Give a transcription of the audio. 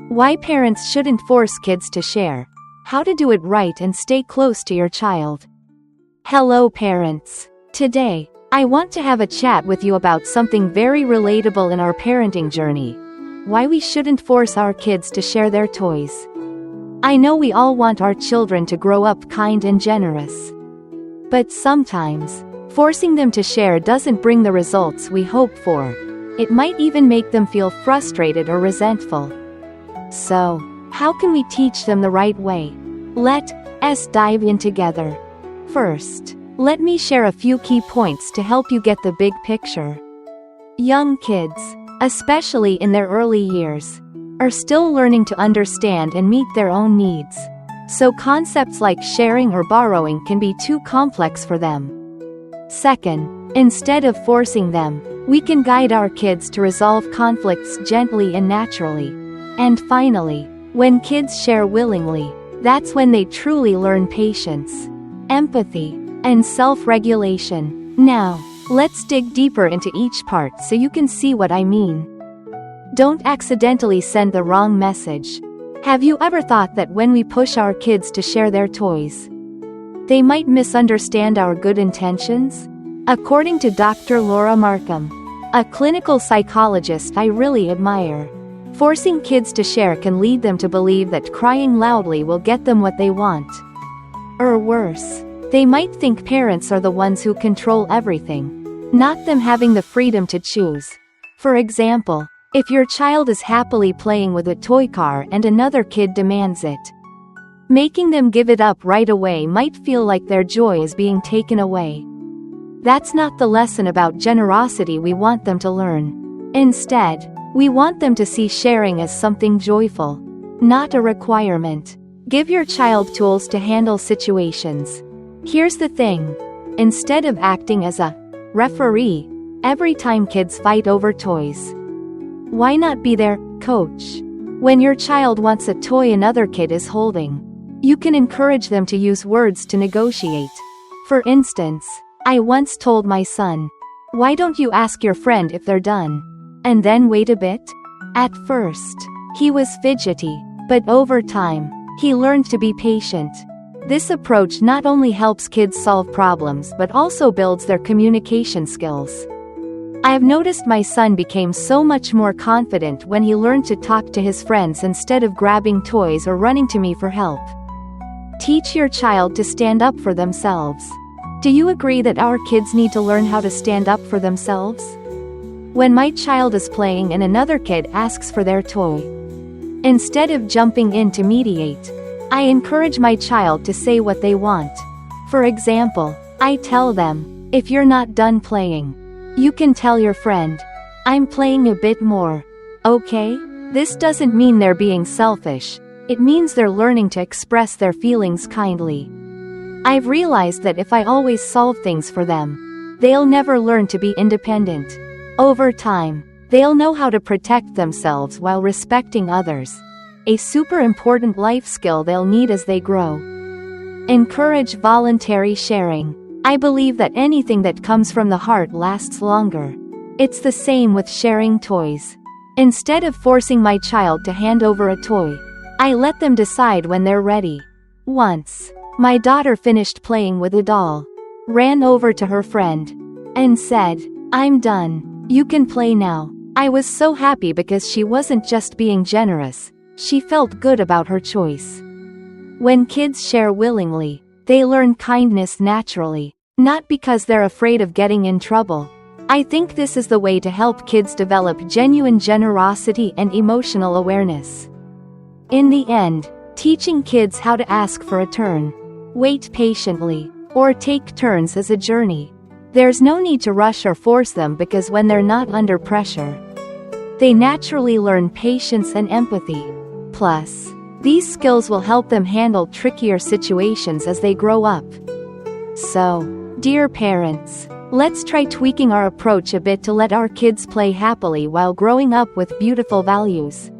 Why parents shouldn't force kids to share. How to do it right and stay close to your child. Hello parents. Today, I want to have a chat with you about something very relatable in our parenting journey. Why we shouldn't force our kids to share their toys. I know we all want our children to grow up kind and generous. But sometimes, forcing them to share doesn't bring the results we hope for. It might even make them feel frustrated or resentful. So, how can we teach them the right way? Let's dive in together. First, let me share a few key points to help you get the big picture. Young kids, especially in their early years, are still learning to understand and meet their own needs. So concepts like sharing or borrowing can be too complex for them. Second, instead of forcing them, we can guide our kids to resolve conflicts gently and naturally. And finally, when kids share willingly, that's when they truly learn patience, empathy, and self-regulation. Now, let's dig deeper into each part so you can see what I mean. Don't accidentally send the wrong message. Have you ever thought that when we push our kids to share their toys, they might misunderstand our good intentions? According to Dr. Laura Markham, a clinical psychologist I really admire, forcing kids to share can lead them to believe that crying loudly will get them what they want. Or worse, they might think parents are the ones who control everything, not them having the freedom to choose. For example, if your child is happily playing with a toy car and another kid demands it, making them give it up right away might feel like their joy is being taken away. That's not the lesson about generosity we want them to learn. Instead, we want them to see sharing as something joyful, not a requirement. Give your child tools to handle situations. Here's the thing. Instead of acting as a referee every time kids fight over toys, why not be their coach? When your child wants a toy another kid is holding, you can encourage them to use words to negotiate. For instance, I once told my son, "Why don't you ask your friend if they're done? And then wait a bit?" At first, he was fidgety, but over time, he learned to be patient. This approach not only helps kids solve problems but also builds their communication skills. I have noticed my son became so much more confident when he learned to talk to his friends instead of grabbing toys or running to me for help. Teach your child to stand up for themselves. Do you agree that our kids need to learn how to stand up for themselves? When my child is playing and another kid asks for their toy, instead of jumping in to mediate, I encourage my child to say what they want. For example, I tell them, "If you're not done playing, you can tell your friend, I'm playing a bit more, okay?" This doesn't mean they're being selfish. It means they're learning to express their feelings kindly. I've realized that if I always solve things for them, they'll never learn to be independent. Over time, they'll know how to protect themselves while respecting others. A super important life skill they'll need as they grow. Encourage voluntary sharing. I believe that anything that comes from the heart lasts longer. It's the same with sharing toys. Instead of forcing my child to hand over a toy, I let them decide when they're ready. Once, my daughter finished playing with a doll, ran over to her friend, and said, "I'm done. You can play now." I was so happy because she wasn't just being generous, she felt good about her choice. When kids share willingly, they learn kindness naturally, not because they're afraid of getting in trouble. I think this is the way to help kids develop genuine generosity and emotional awareness. In the end, teaching kids how to ask for a turn, wait patiently, or take turns is a journey. There's no need to rush or force them because when they're not under pressure, they naturally learn patience and empathy. Plus, these skills will help them handle trickier situations as they grow up. So, dear parents, let's try tweaking our approach a bit to let our kids play happily while growing up with beautiful values.